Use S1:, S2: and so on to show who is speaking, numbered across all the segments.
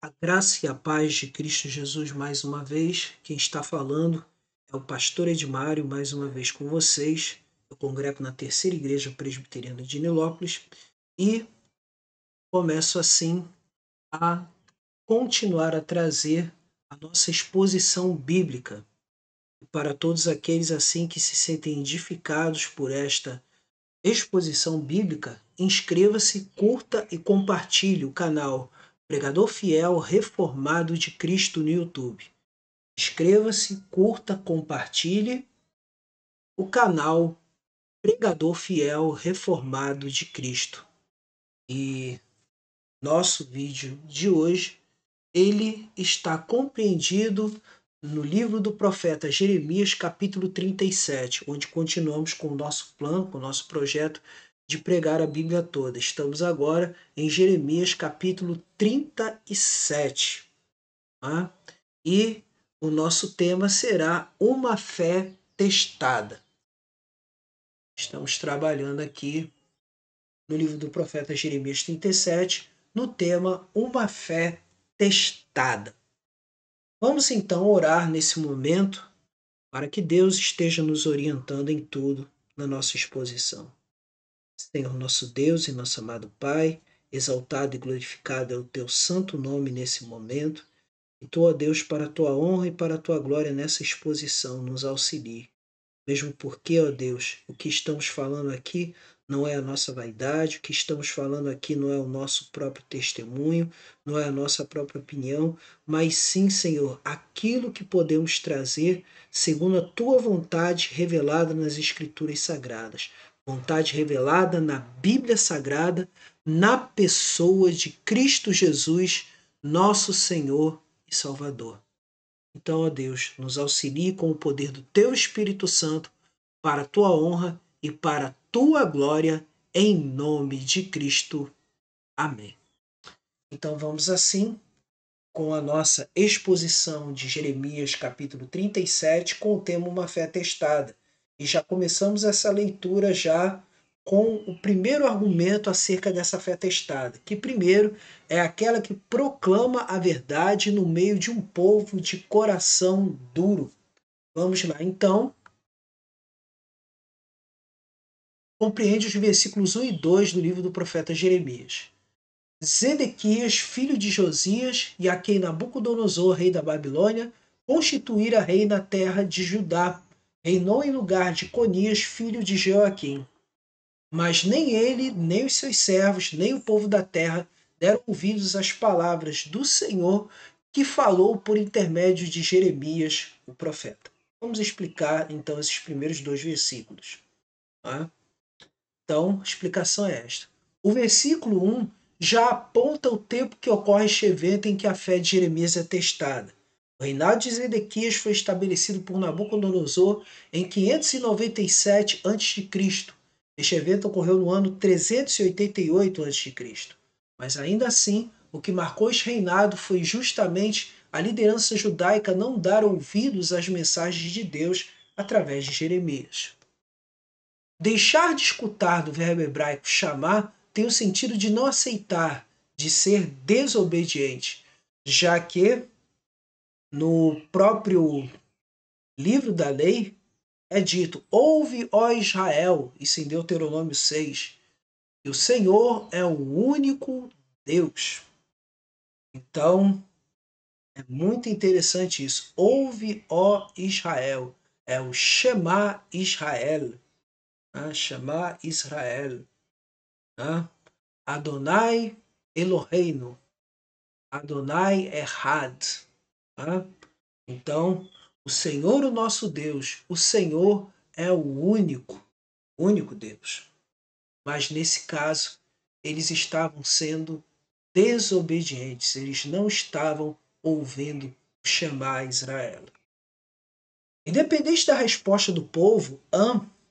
S1: A graça e a paz de Cristo Jesus mais uma vez. Quem está falando é o pastor Edmário, mais uma vez com vocês. Eu congrego na Terceira Igreja Presbiteriana de Nilópolis e começo assim a continuar a trazer a nossa exposição bíblica para todos aqueles assim que se sentem edificados por esta exposição bíblica. Inscreva-se, curta e compartilhe o canal Pregador Fiel Reformado de Cristo no YouTube. Inscreva-se, curta, compartilhe o canal Pregador Fiel Reformado de Cristo. E nosso vídeo de hoje, ele está compreendido no livro do profeta Jeremias, capítulo 37, onde continuamos com o nosso plano, com o nosso projeto de pregar a Bíblia toda. Estamos agora em Jeremias, capítulo 37. Tá? E o nosso tema será uma fé testada. Estamos trabalhando aqui no livro do profeta Jeremias 37, no tema uma fé testada. Vamos então orar nesse momento para que Deus esteja nos orientando em tudo na nossa exposição. Senhor nosso Deus e nosso amado Pai, exaltado e glorificado é o teu santo nome nesse momento, e tu, ó Deus, para a tua honra e para a tua glória nessa exposição, nos auxilie. Mesmo porque, ó Deus, o que estamos falando aqui não é a nossa vaidade, o que estamos falando aqui não é o nosso próprio testemunho, não é a nossa própria opinião, mas sim, Senhor, aquilo que podemos trazer segundo a tua vontade revelada nas Escrituras Sagradas. Vontade revelada na Bíblia Sagrada, na pessoa de Cristo Jesus, nosso Senhor e Salvador. Então, ó Deus, nos auxilie com o poder do Teu Espírito Santo para a Tua honra e para a Tua glória, em nome de Cristo. Amém. Então vamos assim com a nossa exposição de Jeremias capítulo 37 com o tema Uma Fé Testada. E já começamos essa leitura já com o primeiro argumento acerca dessa fé testada, que primeiro é aquela que proclama a verdade no meio de um povo de coração duro. Vamos lá, então. Compreende os versículos 1 e 2 do livro do profeta Jeremias. Zedequias, filho de Josias, e a quem Nabucodonosor, rei da Babilônia, constituíra rei na terra de Judá, reinou em lugar de Conias, filho de Joaquim. Mas nem ele, nem os seus servos, nem o povo da terra deram ouvidos às palavras do Senhor que falou por intermédio de Jeremias, o profeta. Vamos explicar então esses primeiros dois versículos. Tá? Então, a explicação é esta. O versículo 1 já aponta o tempo que ocorre este evento em que a fé de Jeremias é testada. O reinado de Zedequias foi estabelecido por Nabucodonosor em 597 a.C. Este evento ocorreu no ano 388 a.C. Mas ainda assim, o que marcou este reinado foi justamente a liderança judaica não dar ouvidos às mensagens de Deus através de Jeremias. Deixar de escutar do verbo hebraico chamar tem o sentido de não aceitar, de ser desobediente, já que no próprio livro da lei é dito: ouve, ó Israel, isso em Deuteronômio 6, e o Senhor é o único Deus. Então, é muito interessante isso. Ouve, ó Israel, é o Shema Israel. Shema Israel. Adonai Eloheinu. Adonai Echad. Então, o Senhor, o nosso Deus, o Senhor é o único Deus. Mas nesse caso, eles estavam sendo desobedientes, eles não estavam ouvindo o Shema Israel. Independente da resposta do povo,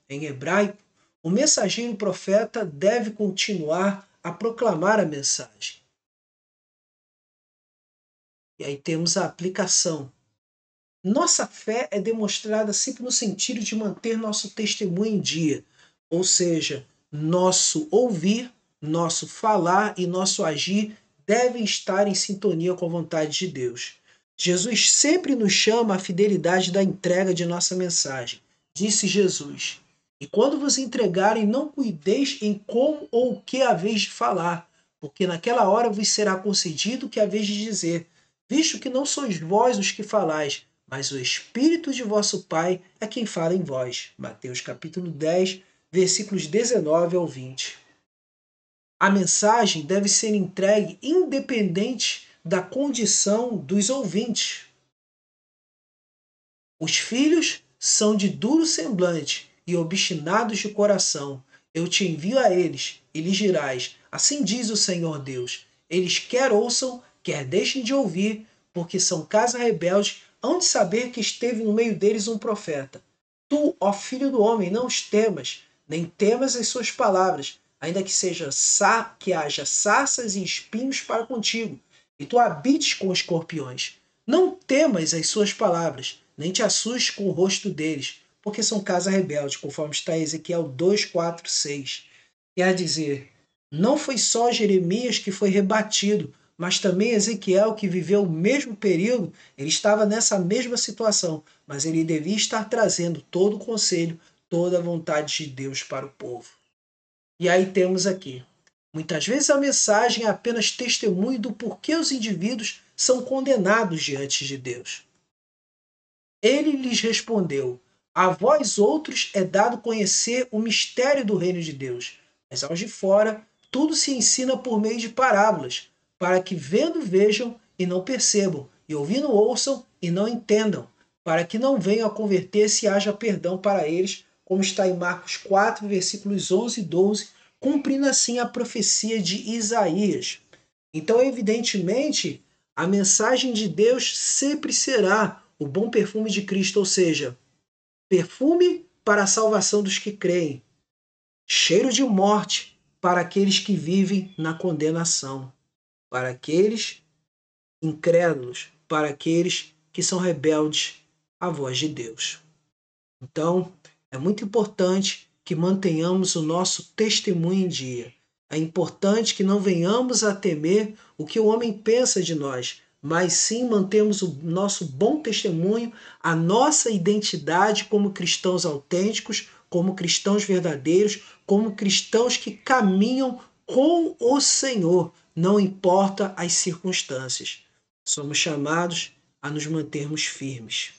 S1: em hebraico, o mensageiro profeta deve continuar a proclamar a mensagem. E aí temos a aplicação. Nossa fé é demonstrada sempre no sentido de manter nosso testemunho em dia, ou seja, nosso ouvir, nosso falar e nosso agir devem estar em sintonia com a vontade de Deus. Jesus sempre nos chama à fidelidade da entrega de nossa mensagem. Disse Jesus: E quando vos entregarem, não cuideis em como ou o que haveis de falar, porque naquela hora vos será concedido o que haveis de dizer, visto que não sois vós os que falais, mas o Espírito de vosso Pai é quem fala em vós. Mateus capítulo 10, versículos 19 ao 20. A mensagem deve ser entregue independente da condição dos ouvintes. Os filhos são de duro semblante e obstinados de coração. Eu te envio a eles, e lhes dirás: assim diz o Senhor Deus. Eles quer ouçam, quer deixem de ouvir, porque são casa rebelde, hão de saber que esteve no meio deles um profeta. Tu, ó filho do homem, não os temas, nem temas as suas palavras, ainda que haja sarças e espinhos para contigo, e tu habites com escorpiões. Não temas as suas palavras, nem te assustes com o rosto deles, porque são casa rebelde, conforme está em Ezequiel 2, 4, 6. Quer dizer, não foi só Jeremias que foi rebatido, mas também Ezequiel, que viveu o mesmo período, ele estava nessa mesma situação, mas ele devia estar trazendo todo o conselho, toda a vontade de Deus para o povo. E aí temos aqui: muitas vezes a mensagem é apenas testemunho do porquê os indivíduos são condenados diante de Deus. Ele lhes respondeu: a vós outros é dado conhecer o mistério do reino de Deus, mas aos de fora tudo se ensina por meio de parábolas, para que vendo vejam e não percebam, e ouvindo ouçam e não entendam, para que não venham a converter-se e haja perdão para eles, como está em Marcos 4, versículos 11 e 12, cumprindo assim a profecia de Isaías. Então, evidentemente, a mensagem de Deus sempre será o bom perfume de Cristo, ou seja, perfume para a salvação dos que creem, cheiro de morte para aqueles que vivem na condenação, para aqueles incrédulos, para aqueles que são rebeldes à voz de Deus. Então, é muito importante que mantenhamos o nosso testemunho em dia. É importante que não venhamos a temer o que o homem pensa de nós, mas sim mantemos o nosso bom testemunho, a nossa identidade como cristãos autênticos, como cristãos verdadeiros, como cristãos que caminham com o Senhor, não importa as circunstâncias. Somos chamados a nos mantermos firmes.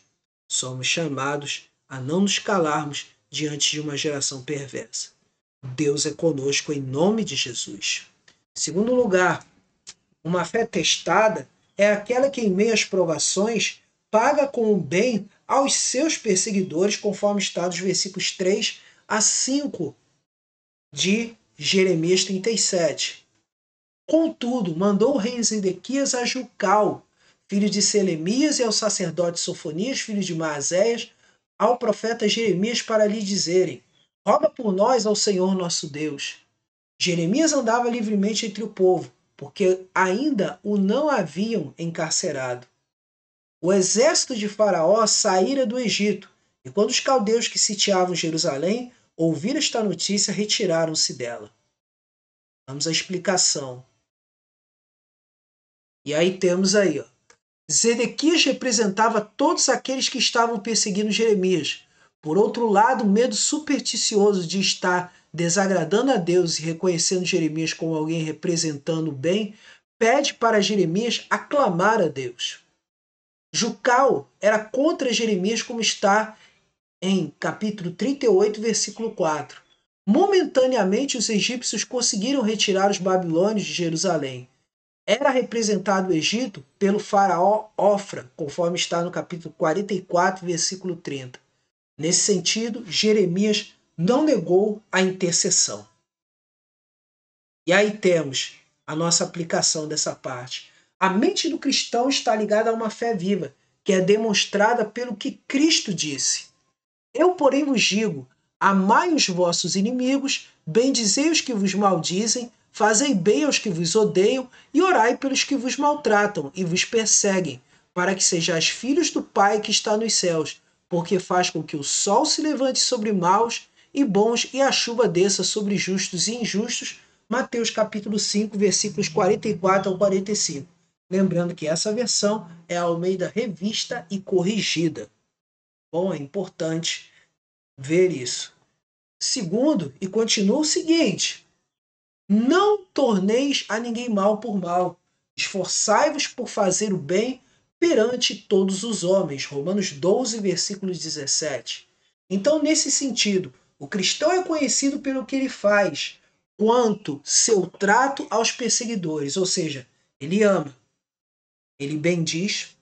S1: Somos chamados a não nos calarmos diante de uma geração perversa. Deus é conosco em nome de Jesus. Em segundo lugar, uma fé testada é aquela que, em meio às provações, paga com o bem aos seus perseguidores, conforme está nos versículos 3 a 5 de Jeremias 37. Contudo, mandou o rei Zedequias a Jucal, filho de Selemias, e ao sacerdote Sofonias, filho de Maazéias, ao profeta Jeremias, para lhe dizerem: roga por nós ao Senhor nosso Deus. Jeremias andava livremente entre o povo, porque ainda o não haviam encarcerado. O exército de Faraó saíra do Egito, e quando os caldeus que sitiavam Jerusalém ouviram esta notícia, retiraram-se dela. Vamos à explicação. E aí temos aí, ó. Zedequias representava todos aqueles que estavam perseguindo Jeremias. Por outro lado, o medo supersticioso de estar desagradando a Deus e reconhecendo Jeremias como alguém representando o bem, pede para Jeremias aclamar a Deus. Jucal era contra Jeremias, como está em capítulo 38, versículo 4. Momentaneamente, os egípcios conseguiram retirar os babilônios de Jerusalém. Era representado o Egito pelo faraó Ofra, conforme está no capítulo 44, versículo 30. Nesse sentido, Jeremias não negou a intercessão. E aí temos a nossa aplicação dessa parte. A mente do cristão está ligada a uma fé viva, que é demonstrada pelo que Cristo disse. Eu, porém, vos digo: amai os vossos inimigos, bendizei os que vos maldizem, fazei bem aos que vos odeiam e orai pelos que vos maltratam e vos perseguem, para que sejais filhos do Pai que está nos céus, porque faz com que o sol se levante sobre maus e bons e a chuva desça sobre justos e injustos, Mateus capítulo 5, versículos 44 ao 45. Lembrando que essa versão é a Almeida Revista e Corrigida. Bom, é importante ver isso. Segundo, e continua o seguinte: não torneis a ninguém mal por mal. Esforçai-vos por fazer o bem perante todos os homens. Romanos 12, versículo 17. Então, nesse sentido, o cristão é conhecido pelo que ele faz, quanto seu trato aos perseguidores. Ou seja, ele ama, ele bendiz,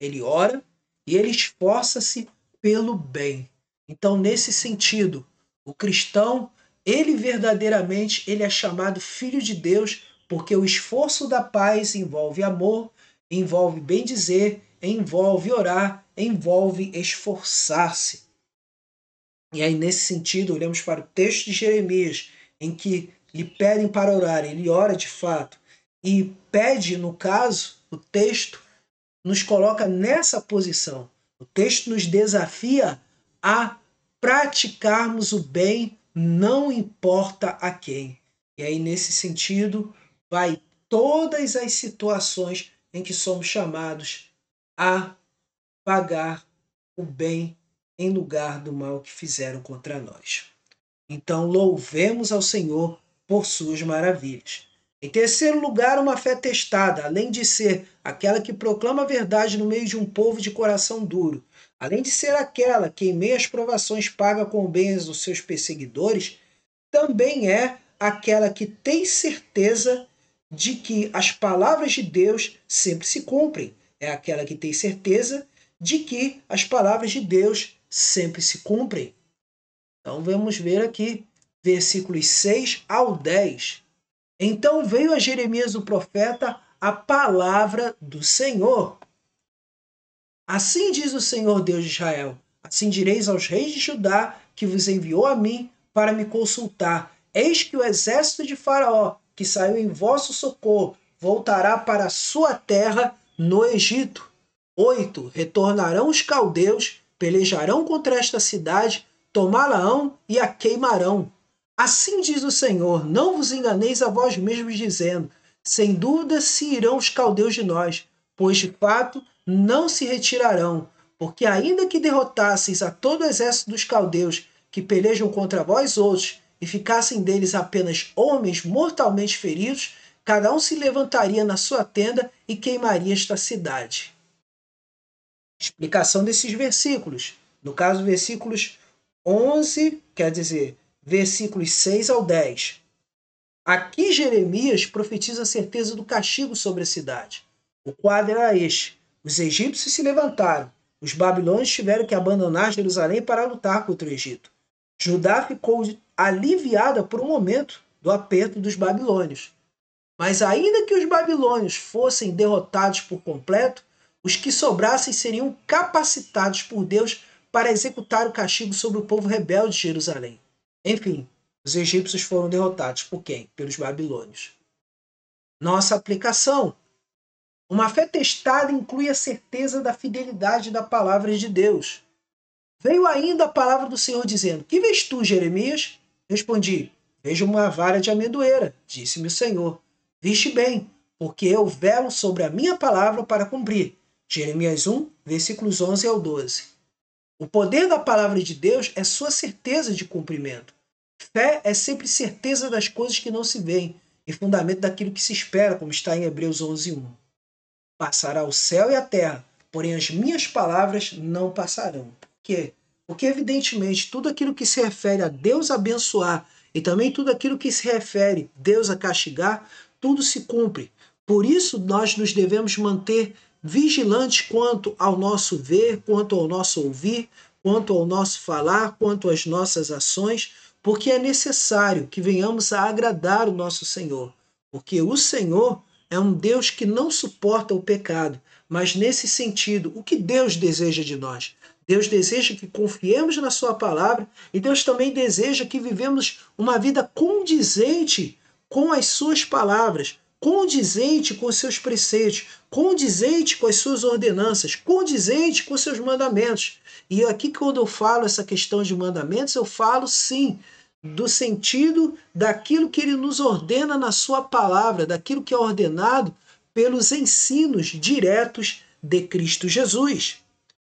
S1: ele ora e ele esforça-se pelo bem. Então, nesse sentido, o cristão, ele verdadeiramente ele é chamado filho de Deus, porque o esforço da paz envolve amor, envolve bendizer, envolve orar, envolve esforçar-se. E aí, nesse sentido, olhamos para o texto de Jeremias, em que lhe pedem para orar, ele ora de fato, e pede, no caso, o texto nos coloca nessa posição. O texto nos desafia a praticarmos o bem, não importa a quem. E aí, nesse sentido, vai todas as situações em que somos chamados a pagar o bem em lugar do mal que fizeram contra nós. Então, louvemos ao Senhor por suas maravilhas. Em terceiro lugar, uma fé testada, além de ser aquela que proclama a verdade no meio de um povo de coração duro, além de ser aquela que em meio às provações paga com bens os seus perseguidores, também é aquela que tem certeza de que as palavras de Deus sempre se cumprem. É aquela que tem certeza de que as palavras de Deus sempre se cumprem. Então vamos ver aqui, versículos 6 ao 10. Então veio a Jeremias o profeta a palavra do Senhor. Assim diz o Senhor Deus de Israel: assim direis aos reis de Judá, que vos enviou a mim para me consultar. Eis que o exército de Faraó, que saiu em vosso socorro, voltará para a sua terra no Egito. 8. Retornarão os caldeus, pelejarão contra esta cidade, tomá-la-ão e a queimarão. Assim diz o Senhor: não vos enganeis a vós mesmos, dizendo: sem dúvida se irão os caldeus de nós, pois de fato não se retirarão, porque ainda que derrotasseis a todo o exército dos caldeus que pelejam contra vós outros, e ficassem deles apenas homens mortalmente feridos, cada um se levantaria na sua tenda e queimaria esta cidade. Explicação desses versículos. No caso, versículos 11, quer dizer, versículos 6 ao 10. Aqui Jeremias profetiza a certeza do castigo sobre a cidade. O quadro era este: os egípcios se levantaram, os babilônios tiveram que abandonar Jerusalém para lutar contra o Egito. Judá ficou aliviada por um momento do aperto dos babilônios. Mas ainda que os babilônios fossem derrotados por completo, os que sobrassem seriam capacitados por Deus para executar o castigo sobre o povo rebelde de Jerusalém. Enfim, os egípcios foram derrotados por quem? Pelos babilônios. Nossa aplicação. Uma fé testada inclui a certeza da fidelidade da palavra de Deus. Veio ainda a palavra do Senhor dizendo: que vês tu, Jeremias? Respondi: vejo uma vara de amendoeira. Disse-me o Senhor: viste bem, porque eu velo sobre a minha palavra para cumprir. Jeremias 1, versículos 11 ao 12. O poder da palavra de Deus é sua certeza de cumprimento. Fé é sempre certeza das coisas que não se veem e fundamento daquilo que se espera, como está em Hebreus 11, 1. Passará o céu e a terra, porém as minhas palavras não passarão. Por quê? Porque, evidentemente, tudo aquilo que se refere a Deus abençoar e também tudo aquilo que se refere a Deus a castigar, tudo se cumpre. Por isso, nós nos devemos manter vigilantes quanto ao nosso ver, quanto ao nosso ouvir, quanto ao nosso falar, quanto às nossas ações, porque é necessário que venhamos a agradar o nosso Senhor. Porque o Senhor é um Deus que não suporta o pecado, mas nesse sentido, o que Deus deseja de nós? Deus deseja que confiemos na sua palavra e Deus também deseja que vivemos uma vida condizente com as suas palavras, condizente com os seus preceitos, condizente com as suas ordenanças, condizente com os seus mandamentos. E aqui quando eu falo essa questão de mandamentos, eu falo sim do sentido daquilo que ele nos ordena na sua palavra, daquilo que é ordenado pelos ensinos diretos de Cristo Jesus.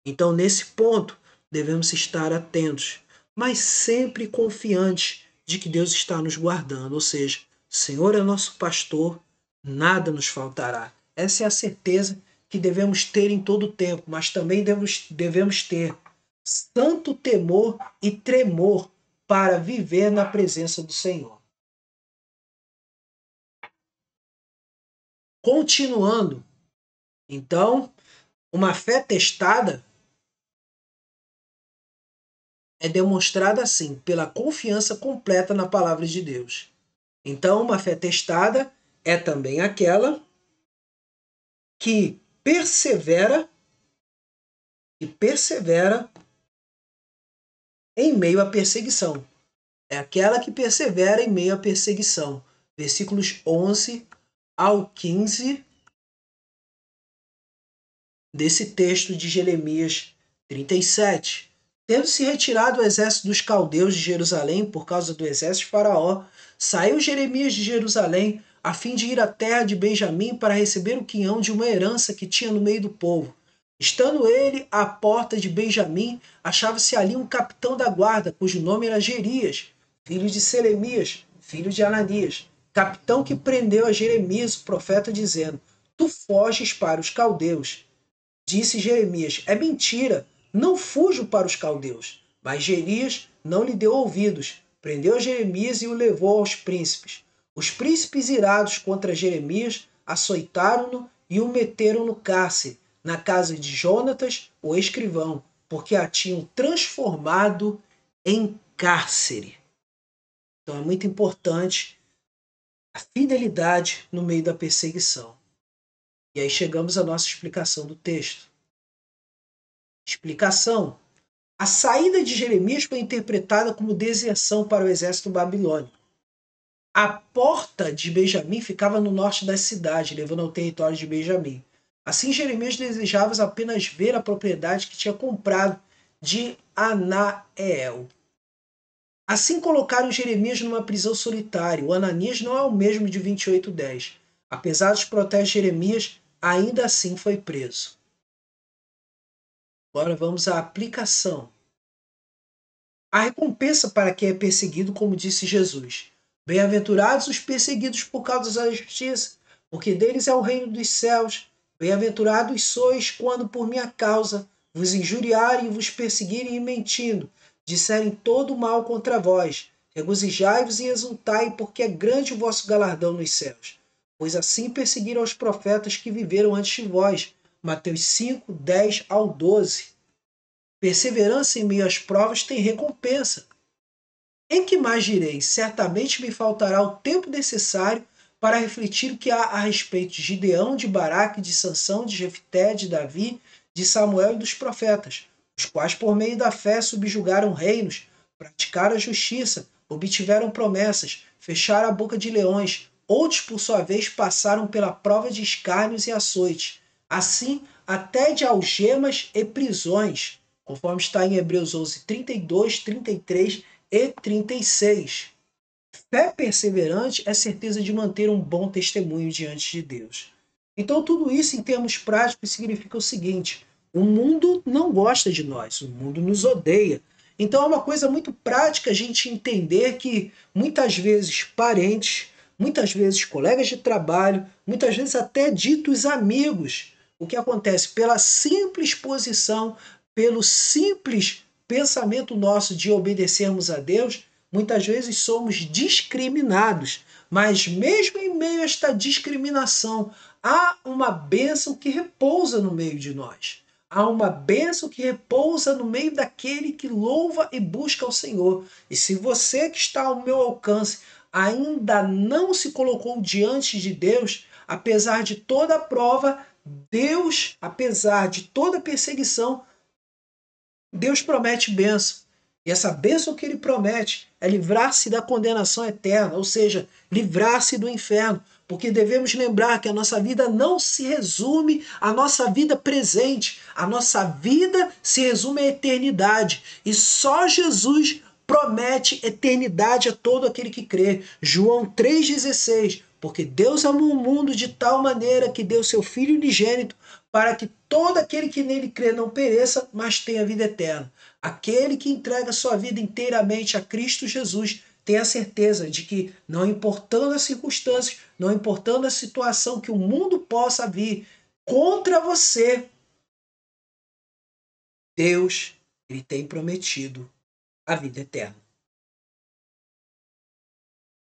S1: Então, nesse ponto, devemos estar atentos, mas sempre confiantes de que Deus está nos guardando, ou seja, o Senhor é nosso pastor, nada nos faltará. Essa é a certeza que devemos ter em todo o tempo, mas também devemos ter santo temor e tremor para viver na presença do Senhor. Continuando, então, uma fé testada é demonstrada assim, pela confiança completa na palavra de Deus. Então, uma fé testada é também aquela que persevera em meio à perseguição. É aquela que persevera em meio à perseguição. Versículos 11 ao 15 desse texto de Jeremias 37. Tendo-se retirado o exército dos caldeus de Jerusalém por causa do exército de Faraó, saiu Jeremias de Jerusalém a fim de ir à terra de Benjamim para receber o quinhão de uma herança que tinha no meio do povo. Estando ele à porta de Benjamim, achava-se ali um capitão da guarda, cujo nome era Jerias, filho de Selemias, filho de Ananias, capitão que prendeu a Jeremias, o profeta, dizendo: Tu foges para os caldeus. Disse Jeremias: É mentira, não fujo para os caldeus. Mas Jerias não lhe deu ouvidos, prendeu Jeremias e o levou aos príncipes. Os príncipes, irados contra Jeremias, açoitaram-no e o meteram no cárcere, na casa de Jonatas, o escrivão, porque a tinham transformado em cárcere. Então é muito importante a fidelidade no meio da perseguição. E aí chegamos à nossa explicação do texto. Explicação. A saída de Jeremias foi interpretada como deserção para o exército babilônico. A porta de Benjamim ficava no norte da cidade, levando ao território de Benjamim. Assim, Jeremias desejava apenas ver a propriedade que tinha comprado de Anael. Assim colocaram Jeremias numa prisão solitária. O Ananias não é o mesmo de 28:10. Apesar dos protestos de Jeremias, ainda assim foi preso. Agora vamos à aplicação. A recompensa para quem é perseguido, como disse Jesus. Bem-aventurados os perseguidos por causa da justiça, porque deles é o reino dos céus. Bem-aventurados sois quando por minha causa vos injuriarem e vos perseguirem e mentindo, disserem todo mal contra vós. Regozijai-vos e exultai, porque é grande o vosso galardão nos céus. Pois assim perseguiram os profetas que viveram antes de vós. Mateus 5, 10 ao 12. Perseverança em meio às provas tem recompensa. Em que mais direi? Certamente me faltará o tempo necessário para refletir o que há a respeito de Gideão, de Baraque, de Sansão, de Jefté, de Davi, de Samuel e dos profetas, os quais por meio da fé subjugaram reinos, praticaram a justiça, obtiveram promessas, fecharam a boca de leões, outros por sua vez passaram pela prova de escárnios e açoites, assim até de algemas e prisões, conforme está em Hebreus 11, 32, 33 e 36. Fé perseverante é certeza de manter um bom testemunho diante de Deus. Então tudo isso em termos práticos significa o seguinte: o mundo não gosta de nós, o mundo nos odeia. Então é uma coisa muito prática a gente entender que muitas vezes parentes, muitas vezes colegas de trabalho, muitas vezes até ditos amigos, o que acontece pela simples posição, pelo simples pensamento nosso de obedecermos a Deus, muitas vezes somos discriminados. Mas mesmo em meio a esta discriminação, há uma bênção que repousa no meio de nós. Há uma bênção que repousa no meio daquele que louva e busca o Senhor. E se você que está ao meu alcance ainda não se colocou diante de Deus, apesar de toda a prova, Deus, apesar de toda a perseguição, Deus promete bênção. E essa bênção que ele promete é livrar-se da condenação eterna, ou seja, livrar-se do inferno. Porque devemos lembrar que a nossa vida não se resume à nossa vida presente. A nossa vida se resume à eternidade. E só Jesus promete eternidade a todo aquele que crê. João 3,16. Porque Deus amou o mundo de tal maneira que deu seu Filho unigênito para que todo aquele que nele crê não pereça, mas tenha vida eterna. Aquele que entrega sua vida inteiramente a Cristo Jesus tem a certeza de que, não importando as circunstâncias, não importando a situação que o mundo possa vir contra você, Deus, ele tem prometido a vida eterna.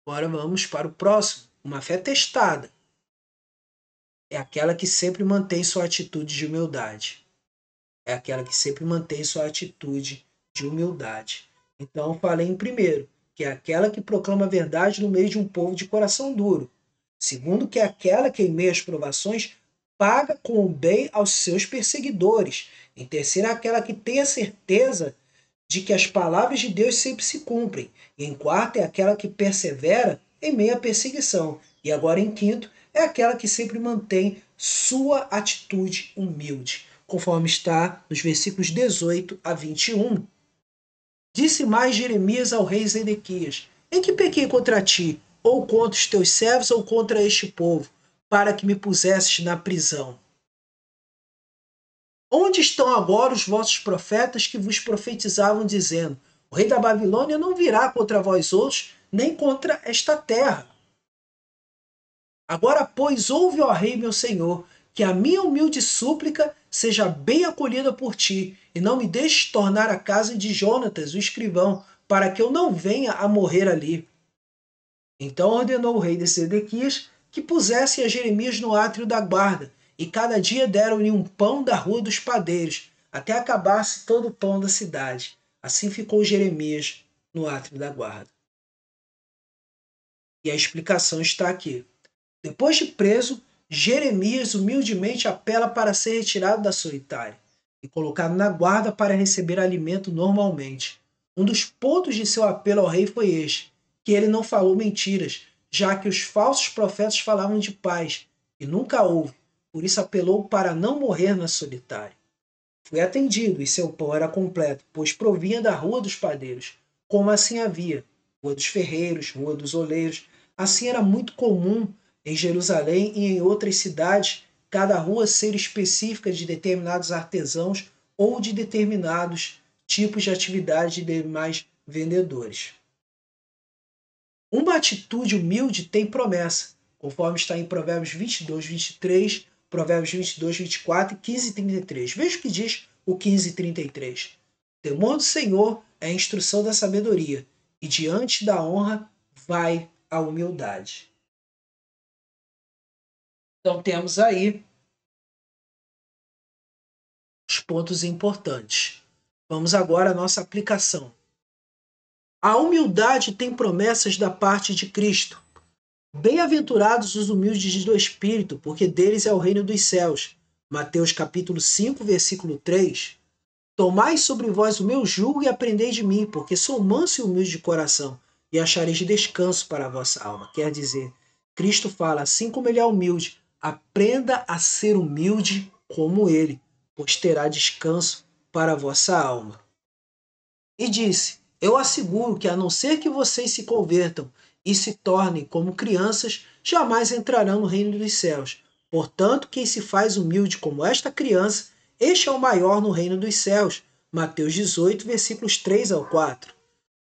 S1: Agora vamos para o próximo. Uma fé testada é aquela que sempre mantém sua atitude de humildade. É aquela que sempre mantém sua atitude de humildade. Então eu falei em primeiro, que é aquela que proclama a verdade no meio de um povo de coração duro. Segundo, que é aquela que, em meio às provações, paga com o bem aos seus perseguidores. Em terceiro, é aquela que tem a certeza de que as palavras de Deus sempre se cumprem. E em quarto, é aquela que persevera em meio à perseguição. E agora, em quinto, é aquela que sempre mantém sua atitude humilde, conforme está nos versículos 18 a 21. Disse mais Jeremias ao rei Zedequias: Em que pequei contra ti, ou contra os teus servos, ou contra este povo, para que me pusesses na prisão? Onde estão agora os vossos profetas que vos profetizavam, dizendo: O rei da Babilônia não virá contra vós outros, nem contra esta terra? Agora, pois, ouve, ó rei, meu senhor, que a minha humilde súplica seja bem acolhida por ti, e não me deixes tornar à casa de Jonatas, o escrivão, para que eu não venha a morrer ali. Então ordenou o rei de Sedequias que pusessem a Jeremias no átrio da guarda, e cada dia deram-lhe um pão da rua dos padeiros, até acabar-se todo o pão da cidade. Assim ficou Jeremias no átrio da guarda. E a explicação está aqui. Depois de preso, Jeremias humildemente apela para ser retirado da solitária e colocado na guarda para receber alimento normalmente. Um dos pontos de seu apelo ao rei foi este, que ele não falou mentiras, já que os falsos profetas falavam de paz, e nunca houve, por isso apelou para não morrer na solitária. Foi atendido, e seu pão era completo, pois provinha da rua dos padeiros, como assim havia, rua dos ferreiros, rua dos oleiros. Assim era muito comum em Jerusalém e em outras cidades, cada rua ser específica de determinados artesãos ou de determinados tipos de atividade de demais vendedores. Uma atitude humilde tem promessa, conforme está em Provérbios 22, 23, Provérbios 22, 24 e 15 e 33. Veja o que diz o 15 e 33. O temor do Senhor é a instrução da sabedoria, e diante da honra vai a humildade. Então temos aí os pontos importantes. Vamos agora à nossa aplicação. A humildade tem promessas da parte de Cristo. Bem-aventurados os humildes do espírito, porque deles é o reino dos céus. Mateus capítulo 5, versículo 3. Tomai sobre vós o meu jugo e aprendei de mim, porque sou manso e humilde de coração, e achareis descanso para a vossa alma. Quer dizer, Cristo fala, assim como ele é humilde, aprenda a ser humilde como ele, pois terá descanso para a vossa alma. E disse, eu asseguro que a não ser que vocês se convertam e se tornem como crianças, jamais entrarão no reino dos céus. Portanto, quem se faz humilde como esta criança, este é o maior no reino dos céus. Mateus 18, versículos 3 ao 4.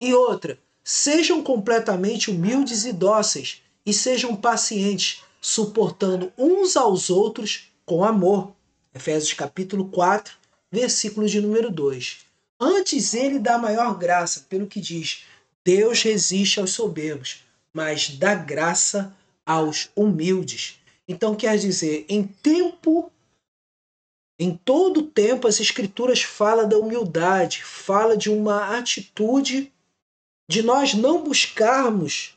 S1: E outra, sejam completamente humildes e dóceis, e sejam pacientes, suportando uns aos outros com amor. Efésios capítulo 4, versículo de número 2. Antes ele dá maior graça, pelo que diz, Deus resiste aos soberbos, mas dá graça aos humildes. Então quer dizer, em todo tempo as escrituras falam da humildade, fala de uma atitude de nós não buscarmos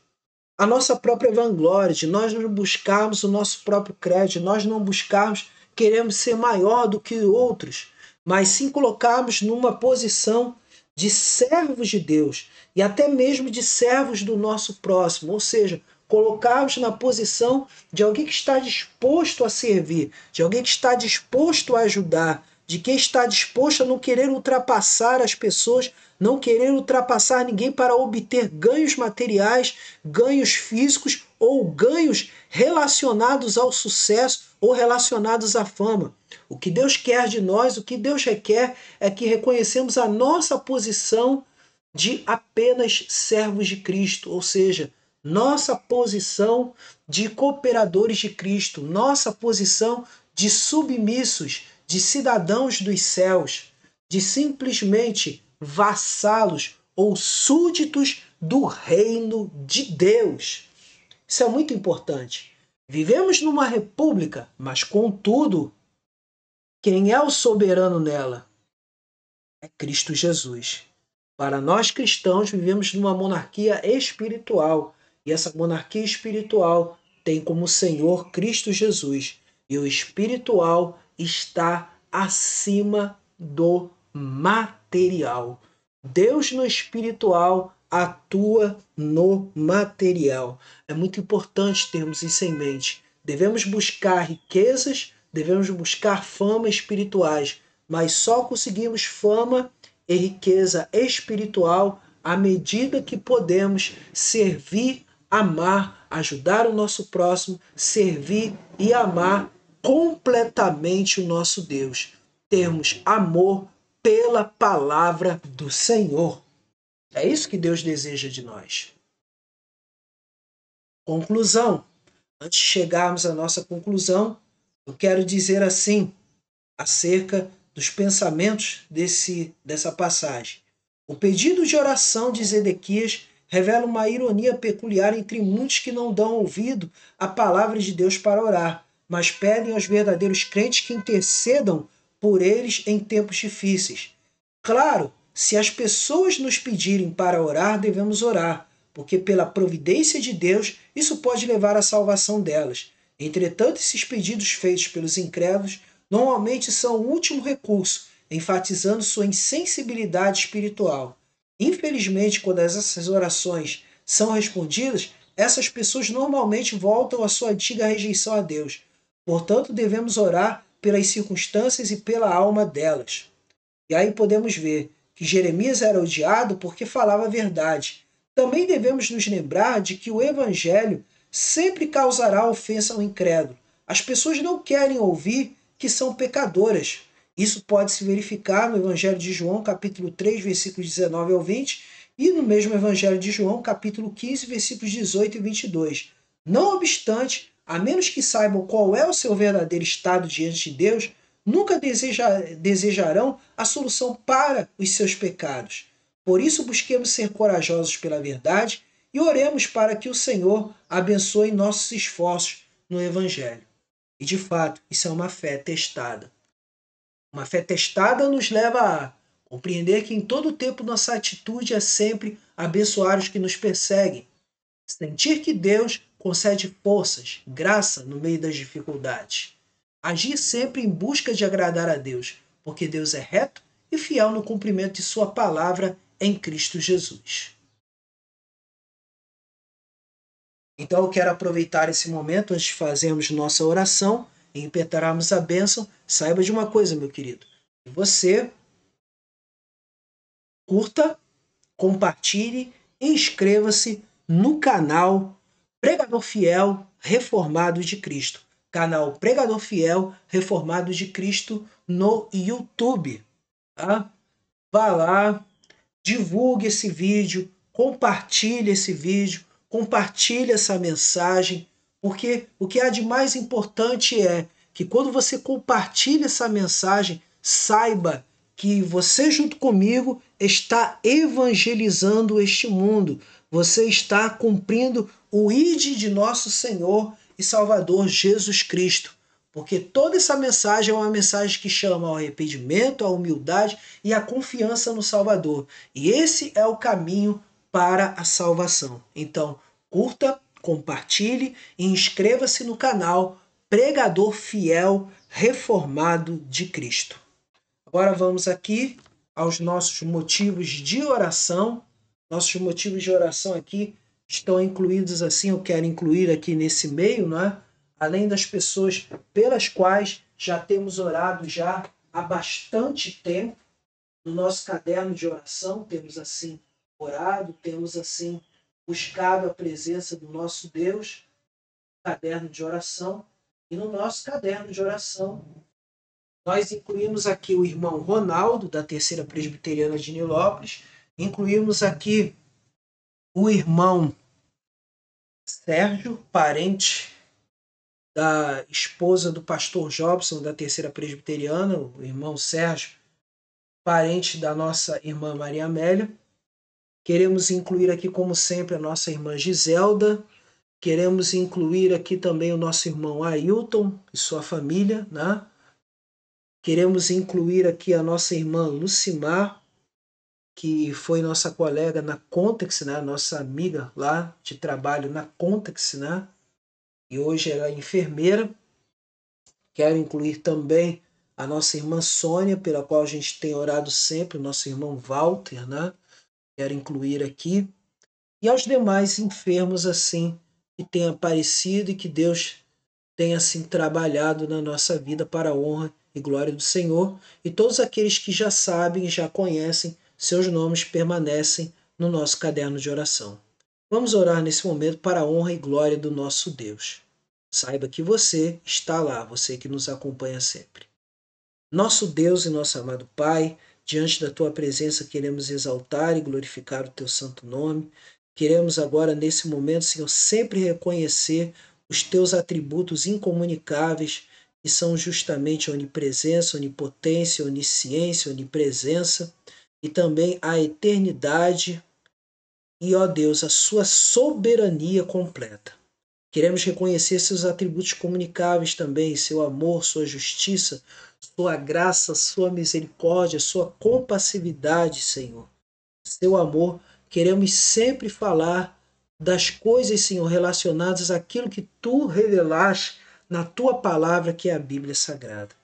S1: a nossa própria vanglória, de nós não buscarmos o nosso próprio crédito, de nós não buscarmos queremos ser maior do que outros, mas sim colocarmos numa posição de servos de Deus e até mesmo de servos do nosso próximo, ou seja, colocarmos na posição de alguém que está disposto a servir, de alguém que está disposto a ajudar, de quem está disposto a não querer ultrapassar as pessoas, não querer ultrapassar ninguém para obter ganhos materiais, ganhos físicos ou ganhos relacionados ao sucesso ou relacionados à fama. O que Deus quer de nós, o que Deus requer é que reconhecemos a nossa posição de apenas servos de Cristo, ou seja, nossa posição de cooperadores de Cristo, nossa posição de submissos, de cidadãos dos céus, de simplesmente vassalos ou súditos do reino de Deus. Isso é muito importante. Vivemos numa república, mas contudo, quem é o soberano nela? É Cristo Jesus. Para nós cristãos, vivemos numa monarquia espiritual. E essa monarquia espiritual tem como Senhor Cristo Jesus. E o espiritual está acima do material. Deus no espiritual atua no material. É muito importante termos isso em mente. Devemos buscar riquezas, devemos buscar fama espirituais, mas só conseguimos fama e riqueza espiritual à medida que podemos servir, amar, ajudar o nosso próximo, servir e amar completamente o nosso Deus. Termos amor pela palavra do Senhor. É isso que Deus deseja de nós. Conclusão. Antes de chegarmos à nossa conclusão, eu quero dizer assim, acerca dos pensamentos dessa passagem. O pedido de oração de Zedequias revela uma ironia peculiar entre muitos que não dão ouvido à palavra de Deus para orar, mas pedem aos verdadeiros crentes que intercedam por eles em tempos difíceis. Claro, se as pessoas nos pedirem para orar, devemos orar, porque pela providência de Deus, isso pode levar à salvação delas. Entretanto, esses pedidos feitos pelos incrédulos normalmente são o último recurso, enfatizando sua insensibilidade espiritual. Infelizmente, quando essas orações são respondidas, essas pessoas normalmente voltam à sua antiga rejeição a Deus. Portanto, devemos orar pelas circunstâncias e pela alma delas. E aí podemos ver que Jeremias era odiado porque falava a verdade. Também devemos nos lembrar de que o evangelho sempre causará ofensa ao incrédulo. As pessoas não querem ouvir que são pecadoras. Isso pode se verificar no Evangelho de João, capítulo 3, versículos 19 ao 20, e no mesmo Evangelho de João, capítulo 15, versículos 18 e 22. Não obstante, a menos que saibam qual é o seu verdadeiro estado diante de Deus, nunca desejarão a solução para os seus pecados. Por isso, busquemos ser corajosos pela verdade e oremos para que o Senhor abençoe nossos esforços no Evangelho. E de fato, isso é uma fé testada. Uma fé testada nos leva a compreender que em todo tempo nossa atitude é sempre abençoar os que nos perseguem. Sentir que Deus concede forças, graça no meio das dificuldades. Agir sempre em busca de agradar a Deus, porque Deus é reto e fiel no cumprimento de sua palavra em Cristo Jesus. Então eu quero aproveitar esse momento antes de fazermos nossa oração e impetrarmos a bênção. Saiba de uma coisa, meu querido. Você curta, compartilhe e inscreva-se no canal Pregador Fiel Reformado de Cristo. Canal Pregador Fiel Reformado de Cristo no YouTube. Tá? Vá lá, divulgue esse vídeo, compartilhe esse vídeo, compartilhe essa mensagem, porque o que há de mais importante é que quando você compartilha essa mensagem, saiba que você junto comigo está evangelizando este mundo. Você está cumprindo o ID de nosso Senhor e Salvador Jesus Cristo. Porque toda essa mensagem é uma mensagem que chama ao arrependimento, à humildade e à confiança no Salvador. E esse é o caminho para a salvação. Então, curta, compartilhe e inscreva-se no canal Pregador Fiel Reformado de Cristo. Agora vamos aqui aos nossos motivos de oração. Nossos motivos de oração aqui estão incluídos assim, eu quero incluir aqui nesse meio, não é? Além das pessoas pelas quais já temos orado já há bastante tempo. No nosso caderno de oração, temos assim orado, temos assim buscado a presença do nosso Deus, caderno de oração. E no nosso caderno de oração, nós incluímos aqui o irmão Ronaldo, da Terceira Presbiteriana de Nilópolis, incluímos aqui o irmão Sérgio, parente da esposa do pastor Jobson, da Terceira Presbiteriana, o irmão Sérgio, parente da nossa irmã Maria Amélia. Queremos incluir aqui, como sempre, a nossa irmã Giselda. Queremos incluir aqui também o nosso irmão Ailton e sua família, né? Queremos incluir aqui a nossa irmã Lucimar, que foi nossa colega na Contex, né? Nossa amiga lá de trabalho na Contex, né? E hoje ela é enfermeira. Quero incluir também a nossa irmã Sônia, pela qual a gente tem orado sempre, o nosso irmão Walter, né? Quero incluir aqui. E aos demais enfermos, assim, que tenham aparecido e que Deus tenha, assim, trabalhado na nossa vida para a honra e glória do Senhor. E todos aqueles que já sabem, já conhecem, seus nomes permanecem no nosso caderno de oração. Vamos orar nesse momento para a honra e glória do nosso Deus. Saiba que você está lá, você que nos acompanha sempre. Nosso Deus e nosso amado Pai, diante da Tua presença queremos exaltar e glorificar o Teu santo nome. Queremos agora, nesse momento, Senhor, sempre reconhecer os Teus atributos incomunicáveis, que são justamente a onipresença, onipotência, onisciência, onipresença, e também a eternidade e, ó Deus, a Sua soberania completa. Queremos reconhecer seus atributos comunicáveis também, seu amor, sua justiça, sua graça, sua misericórdia, sua compassividade, Senhor. Seu amor, queremos sempre falar das coisas, Senhor, relacionadas àquilo que Tu revelaste na Tua palavra, que é a Bíblia Sagrada.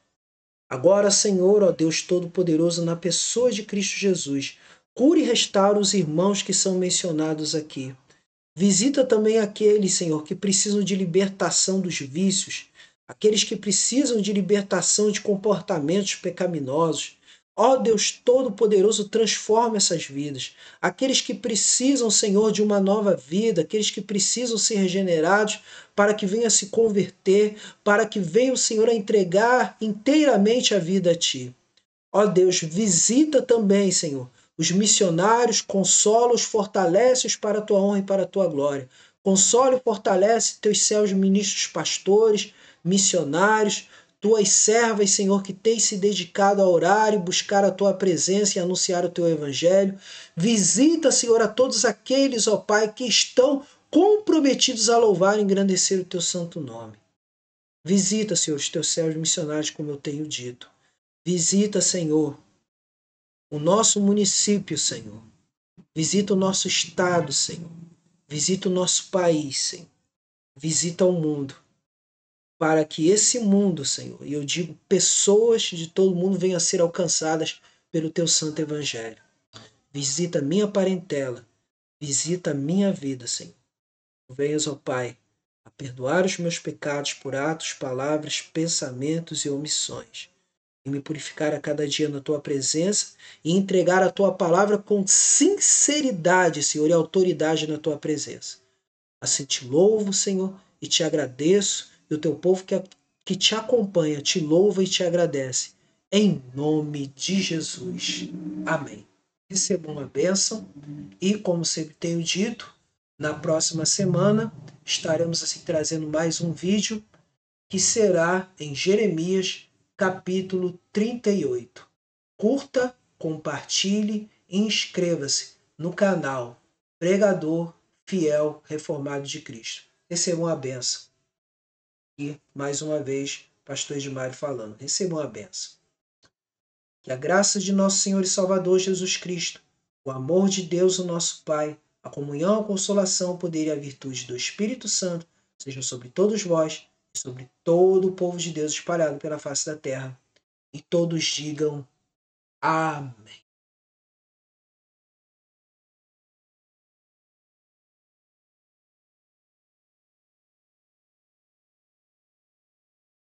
S1: Agora, Senhor, ó Deus Todo-Poderoso, na pessoa de Cristo Jesus, cure e restaure os irmãos que são mencionados aqui. Visita também aqueles, Senhor, que precisam de libertação dos vícios, aqueles que precisam de libertação de comportamentos pecaminosos. Ó Deus Todo-Poderoso, transforma essas vidas. Aqueles que precisam, Senhor, de uma nova vida, aqueles que precisam ser regenerados para que venham a se converter, para que venham, Senhor, a entregar inteiramente a vida a Ti. Ó Deus, visita também, Senhor, os missionários, consola-os, fortalece-os para a Tua honra e para a Tua glória. Consola e fortalece Teus céus ministros, pastores, missionários, Tuas servas, Senhor, que têm se dedicado a orar e buscar a Tua presença e anunciar o Teu Evangelho. Visita, Senhor, a todos aqueles, ó Pai, que estão comprometidos a louvar e engrandecer o Teu santo nome. Visita, Senhor, os Teus céus missionários, como eu tenho dito. Visita, Senhor, o nosso município, Senhor. Visita o nosso estado, Senhor. Visita o nosso país, Senhor. Visita o mundo. Para que esse mundo, Senhor, e eu digo pessoas de todo mundo, venham a ser alcançadas pelo Teu santo evangelho. Visita minha parentela. Visita a minha vida, Senhor. Venhas, ó Pai, a perdoar os meus pecados por atos, palavras, pensamentos e omissões. E me purificar a cada dia na Tua presença e entregar a Tua palavra com sinceridade, Senhor, e autoridade na Tua presença. Assim te louvo, Senhor, e te agradeço, e o Teu povo que te acompanha te louva e te agradece. Em nome de Jesus. Amém. Recebam uma bênção e, como sempre tenho dito, na próxima semana estaremos assim trazendo mais um vídeo que será em Jeremias, capítulo 38. Curta, compartilhe e inscreva-se no canal Pregador Fiel Reformado de Cristo. Recebam a benção. E, mais uma vez, Pastor Edmário falando. Recebam a benção. Que a graça de nosso Senhor e Salvador Jesus Cristo, o amor de Deus, o nosso Pai, a comunhão, a consolação, o poder e a virtude do Espírito Santo sejam sobre todos vós, sobre todo o povo de Deus espalhado pela face da terra. E todos digam amém.